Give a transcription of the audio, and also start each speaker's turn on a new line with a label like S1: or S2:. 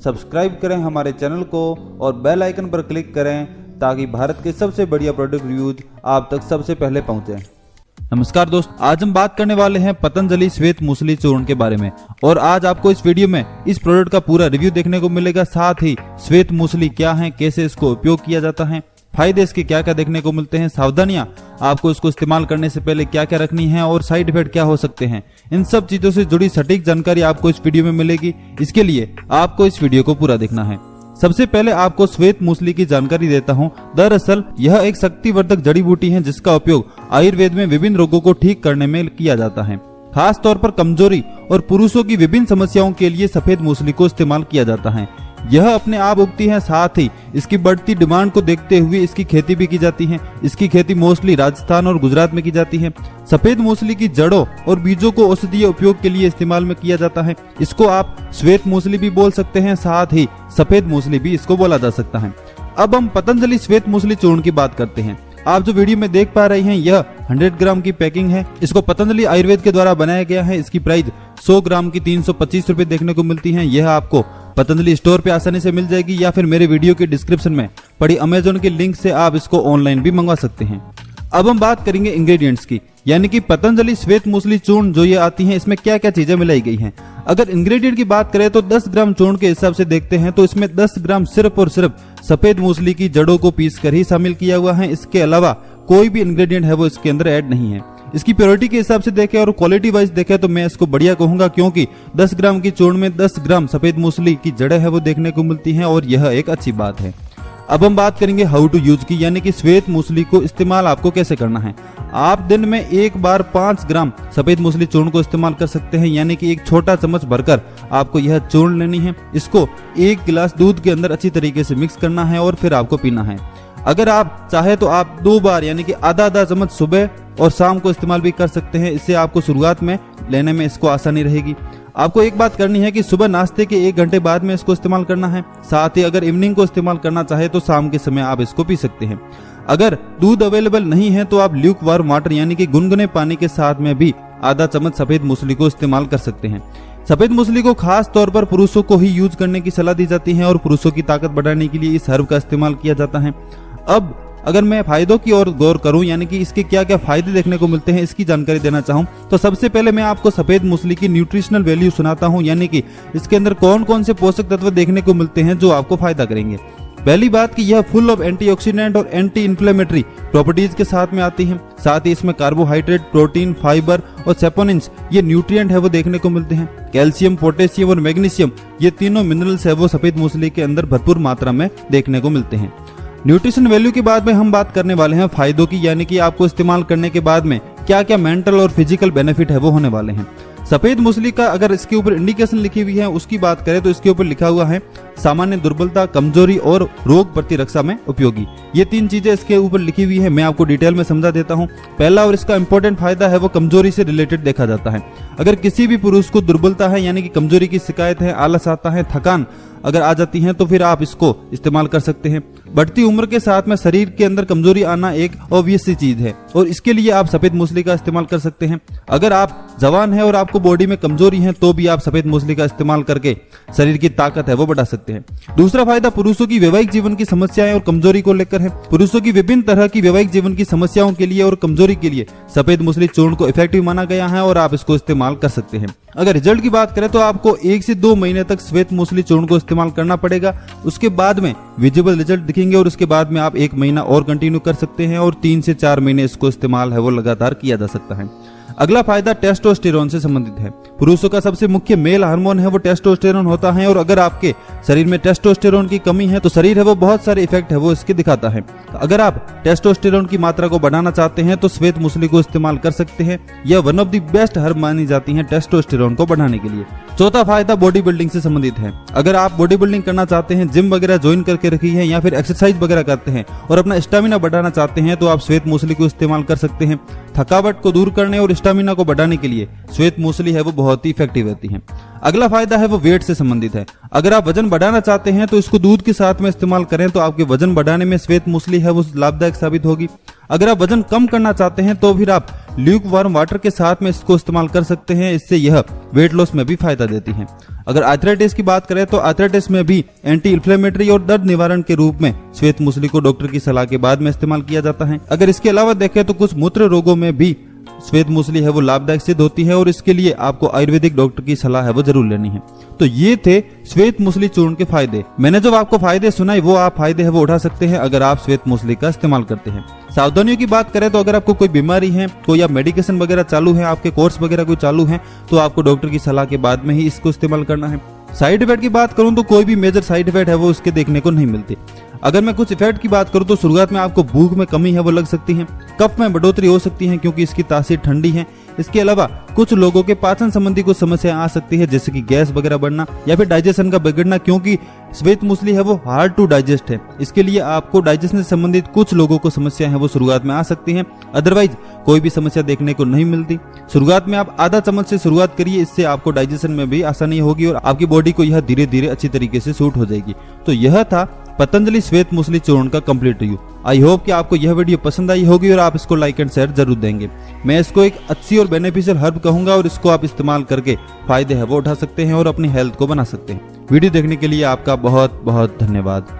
S1: Subscribe करें हमारे channel को और बेल आइकन पर क्लिक करें ताकि भारत के सबसे बढ़िया प्रोडक्ट रिव्यूज आप तक सबसे पहले पहुंचे। नमस्कार दोस्त, आज हम बात करने वाले हैं पतंजलि श्वेत मूसली चूर्ण के बारे में और आज आपको इस वीडियो में इस प्रोडक्ट का पूरा रिव्यू देखने को मिलेगा। साथ ही श्वेत मूसली क्या है, कैसे इसको उपयोग किया जाता है, फायदे इसके क्या क्या देखने को मिलते हैं, सावधानियां आपको इसको इस्तेमाल करने से पहले क्या क्या रखनी है और साइड इफेक्ट क्या हो सकते हैं, इन सब चीजों से जुड़ी सटीक जानकारी आपको इस वीडियो में मिलेगी। इसके लिए आपको इस वीडियो को पूरा देखना है। सबसे पहले आपको श्वेत मूसली की जानकारी देता हूं। दरअसल यह एक शक्तिवर्धक जड़ी बूटी है जिसका उपयोग आयुर्वेद में विभिन्न रोगों को ठीक करने में किया जाता है। खास तौर पर कमजोरी और पुरुषों की विभिन्न समस्याओं के लिए सफेद मूसली को इस्तेमाल किया जाता है। यह अपने आप उगती है, साथ ही इसकी बढ़ती डिमांड को देखते हुए इसकी खेती भी की जाती है। इसकी खेती मोस्टली राजस्थान और गुजरात में की जाती है। सफेद मूसली की जड़ों और बीजों को औषधीय उपयोग के लिए इस्तेमाल में किया जाता है। इसको आप श्वेत मूसली भी बोल सकते हैं, साथ ही सफेद मूसली भी इसको बोला जा सकता है। अब हम पतंजलि श्वेत मूसली चूर्ण की बात करते हैं। आप जो वीडियो में देख पा रहे हैं यह 100 ग्राम की पैकिंग है। इसको पतंजलि आयुर्वेद के द्वारा बनाया गया है। इसकी प्राइस 100 ग्राम की 325 रुपए देखने को मिलती है। यह आपको पतंजलि स्टोर पे आसानी से मिल जाएगी या फिर मेरे वीडियो के डिस्क्रिप्शन में पड़ी अमेजोन के लिंक से आप इसको ऑनलाइन भी मंगवा सकते हैं। अब हम बात करेंगे इंग्रेडिएंट्स की, यानी कि पतंजलि श्वेत मूसली चूर्ण जो ये आती है इसमें क्या क्या चीजें मिलाई गई हैं। अगर इंग्रेडिएंट की बात करें तो 10 ग्राम चूर्ण के हिसाब से देखते हैं तो इसमें 10 ग्राम सिर्फ और सिर्फ सफेद मूसली की जड़ों को पीस कर ही शामिल किया हुआ है। इसके अलावा कोई भी इंग्रेडिएंट है वो इसके अंदर ऐड नहीं है। इसकी प्योरिटी के हिसाब से देखें और क्वालिटी वाइज देखें तो मैं इसको बढ़िया कहूंगा, क्योंकि 10 ग्राम की चूर्ण में 10 ग्राम सफेद मूसली की जड़ें है वो देखने को मिलती हैं और यह एक अच्छी बात है। अब हम बात करेंगे हाउ टू यूज की, यानी कि श्वेत मूसली को इस्तेमाल आपको कैसे करना है। आप दिन में एक बार 5 ग्राम सफेद मूसली चूर्ण को इस्तेमाल कर सकते हैं, यानी कि एक छोटा चम्मच भरकर आपको यह चूर्ण लेनी है। इसको 1 गिलास दूध के अंदर अच्छी तरीके से मिक्स करना है और फिर आपको पीना है। अगर आप चाहे तो आप 2 बार यानी कि आधा चम्मच सुबह और शाम को इस्तेमाल भी कर सकते हैं। इससे आपको शुरुआत में लेने में इसको आसानी रहेगी। आपको एक बात करनी है कि सुबह नाश्ते के 1 घंटे बाद में इसको इस्तेमाल करना है। साथ ही अगर इवनिंग को इस्तेमाल करना चाहे तो शाम के समय आप इसको पी सकते हैं। अगर दूध अवेलेबल नहीं है तो आप ल्यूक वार्म वाटर यानी कि गुनगुने पानी के साथ में भी आधा चम्मच सफेद मूसली को इस्तेमाल कर सकते हैं। सफेद मूसली को खास तौर पर पुरुषों को ही यूज करने की सलाह दी जाती है और पुरुषों की ताकत बढ़ाने के लिए इस हर्ब का इस्तेमाल किया जाता है। अब अगर मैं फायदों की ओर गौर करूं, यानी कि इसके क्या क्या फायदे देखने को मिलते हैं, इसकी जानकारी देना चाहूं तो सबसे पहले मैं आपको सफेद मूसली की न्यूट्रिशनल वैल्यू सुनाता हूं, यानी कि इसके अंदर कौन कौन से पोषक तत्व देखने को मिलते हैं जो आपको फायदा करेंगे। पहली बात कि यह फुल ऑफ एंटीऑक्सीडेंट और एंटी इन्फ्लेमेटरी प्रॉपर्टीज के साथ में आती है। साथ ही इसमें कार्बोहाइड्रेट, प्रोटीन, फाइबर और सेपोनिन्स ये न्यूट्रिएंट है वो देखने को मिलते हैं। कैल्शियम, पोटेशियम और मैग्नीशियम ये तीनों मिनरल्स है वो सफेद मूसली के अंदर भरपूर मात्रा में देखने को मिलते हैं। न्यूट्रिशन वैल्यू के बाद में हम बात करने वाले हैं फायदों की, यानी कि आपको इस्तेमाल करने के बाद में क्या क्या मेंटल और फिजिकल बेनिफिट है वो होने वाले हैं। सफेद मूसली का अगर इसके ऊपर इंडिकेशन लिखी हुई है उसकी बात करें तो इसके ऊपर लिखा हुआ है सामान्य दुर्बलता, कमजोरी और रोग प्रतिरक्षा में उपयोगी। ये 3 चीजें इसके ऊपर लिखी हुई है। मैं आपको डिटेल में समझा देता हूँ। पहला और इसका इंपॉर्टेंट फायदा है वो कमजोरी से रिलेटेड देखा जाता है। अगर किसी भी पुरुष को दुर्बलता है यानी कि कमजोरी की शिकायत है, आलस आता है, थकान अगर आ जाती है तो फिर आप इसको इस्तेमाल कर सकते हैं। बढ़ती उम्र के साथ में शरीर के अंदर कमजोरी आना एक ऑब्वियस सी चीज है और इसके लिए आप सफेद मूसली का इस्तेमाल कर सकते हैं। अगर आप जवान है और आपको बॉडी में कमजोरी है तो भी आप सफेद मूसली का इस्तेमाल करके शरीर की ताकत है वो बढ़ा सकते हैं। दूसरा फायदा पुरुषों की वैवाहिक जीवन की समस्याएं और कमजोरी को लेकर है। पुरुषों की विभिन्न तरह की वैवाहिक जीवन की समस्याओं के लिए और कमजोरी के लिए सफेद मूसली चूर्ण को इफेक्टिव माना गया है और आप इसको इस्तेमाल कर सकते हैं। अगर रिजल्ट की बात करें तो आपको 1 से 2 महीने तक श्वेत मूसली चूर्ण को इस्तेमाल करना पड़ेगा। उसके बाद में विजिबल रिजल्ट दिखेंगे और उसके बाद में आप 1 महीना और कंटिन्यू कर सकते हैं और 3 से 4 महीने इसको इस्तेमाल है वो लगातार किया जा सकता है। अगला फायदा टेस्टोस्टेरोन से संबंधित है। पुरुषों का सबसे मुख्य मेल हार्मोन है वो टेस्टोस्टेरोन होता है और अगर आपके शरीर में टेस्टोस्टेरोन की कमी है तो शरीर है वो बहुत सारे इफेक्ट है वो इसके दिखाता है। अगर आप टेस्टोस्टेरोन की मात्रा को बढ़ाना चाहते हैं तो श्वेत मूसली को इस्तेमाल कर सकते हैं। यह one of the best herb मानी जाती है टेस्टोस्टेरोन को बढ़ाने के लिए। चौथा फायदा बॉडी बिल्डिंग से संबंधित है। अगर आप बॉडी बिल्डिंग करना चाहते हैं, जिम वगैरह ज्वाइन करके रखी है या फिर एक्सरसाइज वगैरह करते हैं और अपना स्टेमिना बढ़ाना चाहते हैं तो आप श्वेत मूसली को इस्तेमाल कर सकते हैं। थकावट को दूर करने और स्टेमिना को बढ़ाने के लिए श्वेत मूसली है वो बहुत ही इफेक्टिव रहती है। अगला फायदा है वो वेट से संबंधित है। अगर आप वजन बढ़ाना चाहते हैं तो इसको दूध के साथ में इस्तेमाल करें तो आपके वजन बढ़ाने में श्वेत मूसली है वो लाभदायक साबित होगी। अगर आप वजन कम करना चाहते हैं तो फिर आप ल्यूक वार्म वाटर के साथ में इसको इस्तेमाल कर सकते हैं, इससे यह वेट लॉस में भी फायदा देती है। अगर आर्थराइटिस की बात करें तो आर्थराइटिस में भी एंटी इन्फ्लेमेटरी और दर्द निवारण के रूप में श्वेत मूसली को डॉक्टर की सलाह के बाद में इस्तेमाल किया जाता है। अगर इसके अलावा देखें तो कुछ मूत्र रोगों में भी श्वेत मूसली है वो लाभदायक सिद्ध होती है और इसके लिए आपको आयुर्वेदिक डॉक्टर की सलाह है वो जरूर लेनी है। तो ये थे श्वेत मूसली चूर्ण के फायदे। मैंने जो आपको फायदे सुनाए वो आप फायदे है वो उठा सकते हैं अगर आप श्वेत मूसली का इस्तेमाल करते हैं। सावधानियों की बात करें तो अगर आपको कोई बीमारी है, कोई या मेडिकेशन वगैरह चालू है, आपके कोर्स वगैरह कोई चालू है, तो आपको डॉक्टर की सलाह के बाद में ही इसको इस्तेमाल करना है। साइड इफेक्ट की बात करूं तो कोई भी मेजर साइड इफेक्ट है वो उसके देखने को नहीं मिलती। अगर मैं कुछ इफेक्ट की बात करूं तो शुरुआत में आपको भूख में कमी है वो लग सकती है, कफ में बढ़ोतरी हो सकती है क्योंकि इसकी तासीर ठंडी है। इसके अलावा कुछ लोगों के पाचन संबंधी कुछ समस्या आ सकती है जैसे कि गैस वगैरह बढ़ना या फिर डाइजेशन का बिगड़ना, क्योंकि श्वेत मूसली है वो हार्ड टू डाइजेस्ट है। इसके लिए आपको डाइजेशन से संबंधित कुछ लोगों को समस्या है वो शुरुआत में आ सकती है, अदरवाइज कोई भी समस्या देखने को नहीं मिलती। शुरुआत में आप आधा चम्मच से शुरुआत करिए, इससे आपको डाइजेशन में भी आसानी होगी और आपकी बॉडी को यह धीरे धीरे अच्छी तरीके से सूट हो जाएगी। तो यह था पतंजलि श्वेत मूसली चूर्ण का कंप्लीट रिव्यू। आई होप कि आपको यह वीडियो पसंद आई होगी और आप इसको लाइक एंड शेयर जरूर देंगे। मैं इसको एक अच्छी और बेनिफिशियल हर्ब कहूंगा और इसको आप इस्तेमाल करके फायदे है वो उठा सकते हैं और अपनी हेल्थ को बना सकते हैं। वीडियो देखने के लिए आपका बहुत बहुत धन्यवाद।